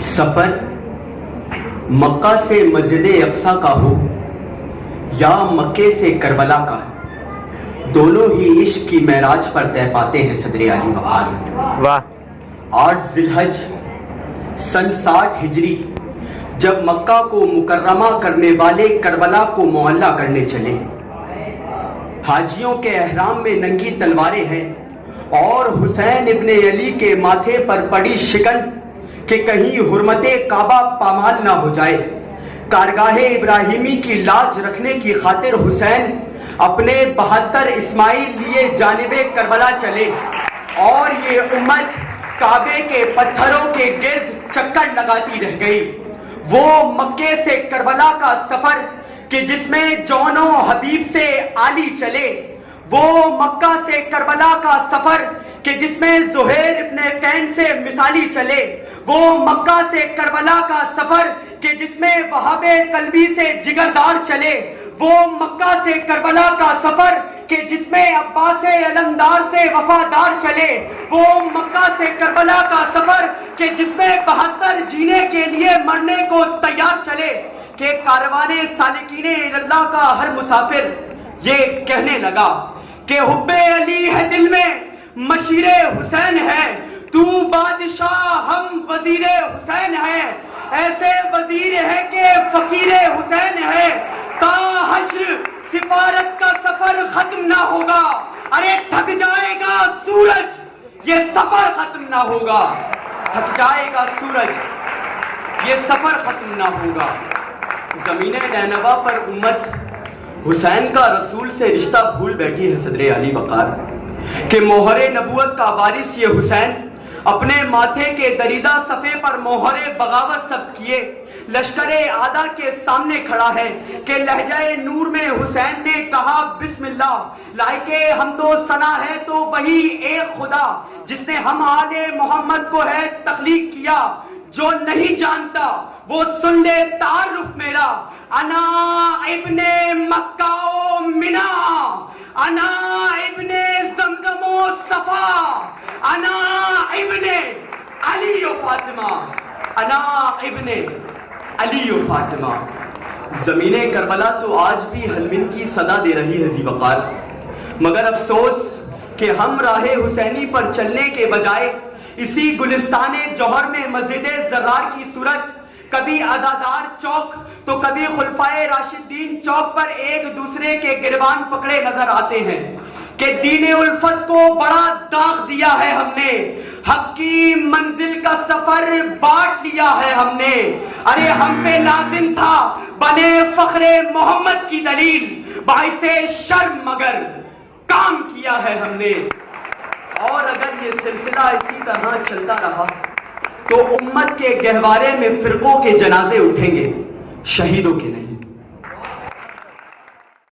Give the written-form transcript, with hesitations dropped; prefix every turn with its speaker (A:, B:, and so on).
A: सफर मक्का से मस्जिद अक्सा का हो या मक्के से करबला का, दोनों ही इश्क की महराज पर तय पाते हैं सदरे अली वक़ार।
B: वाह।
A: 8 जिलहज सन 60 हिजरी जब मक्का को मुकर्रमा करने वाले करबला को मुअल्ला करने चले। हाजियों के एहराम में नंगी तलवारें हैं और हुसैन इब्ने अली के माथे पर पड़ी शिकन कि कहीं हुर्मते काबा पामाल ना हो जाए। कारगाहे इब्राहिमी की लाज रखने की खातिर हुसैन अपने 72 इस्माइल लिए जानिबे करबला चले और ये उम्मत काबे के पत्थरों के गिर्द चक्कर लगाती रह गई। वो मक्के से करबला का सफर कि जिसमें जौनो हबीब से आली चले, वो मक्का से करबला का सफर कि जिसमें ज़ुहैर इब्ने कैन से मिसाली चले, वो मक्का से करबला का सफर कि जिसमें वहाबे कल्बी से जिगरदार चले, वो मक्का से करबला का सफर कि जिसमें अब्बासे अलमदार से वफादार चले, वो मक्का से करबला का सफर कि जिसमें 72 जीने के लिए मरने को तैयार चले। कि कारवाने सालिकीने इल्लाह का हर मुसाफिर ये कहने लगा कि हुब्बे अली है दिल में, मशीरे हुसैन है, तू बादशाह हम वजीरे हुसैन है। ऐसे वजीर है कि फकीरे हुसैन है, ता हश्र सिफारत का सफर खत्म ना होगा। अरे थक जाएगा सूरज, ये सफर खत्म ना होगा। थक जाएगा सूरज, ये सफर खत्म ना होगा। जमीने नैनवा पर उम्मत हुसैन का रसूल से रिश्ता भूल बैठी है सदरे अली वक़ार कि मोहरे नबूवत का वारिस ये हुसैन अपने माथे के दरीदा सफ़े पर मोहरे बगावत सब्त किए लश्करे आदा के सामने खड़ा है कि लहजाए नूर में हुसैन ने कहा बिस्मिल्लाह, लाइके हमदो सना है तो वही एक खुदा जिसने हम आले मोहम्मद को है तख्लीक किया। जो नहीं जानता वो सुन ले तारुफ मेरा, अना इब्ने मक्का मिना, अना इब्ने ज़मज़म सफा, अना इब्ने अली ओ फातिमा, अना इब्ने अली ओ फातिमा। ज़मीने करबला तो आज भी हलमिन की सदा दे रही है जी वक़ार, मगर अफसोस कि हम राहे हुसैनी पर चलने के बजाय इसी गुलिस्ताने जौहर में मस्जिद ज़र्रार की सूरत कभी आज़ादार चौक तो कभी खुलफाए राशिदीन चौक पर एक दूसरे के गिरबान पकड़े नजर आते हैं कि दीने उल्फत को बड़ा दाग दिया है हमने, हक की मंजिल का सफर बांट लिया है हमने। अरे हम पे लाजिम था बने फखरे मोहम्मद की दलील, बाइसे शर्म मगर काम किया है हमने। और अगर ये सिलसिला इसी तरह चलता रहा तो उम्मत के गहवारे में फिरकों के जनाजे उठेंगे, शहीदों के नहीं।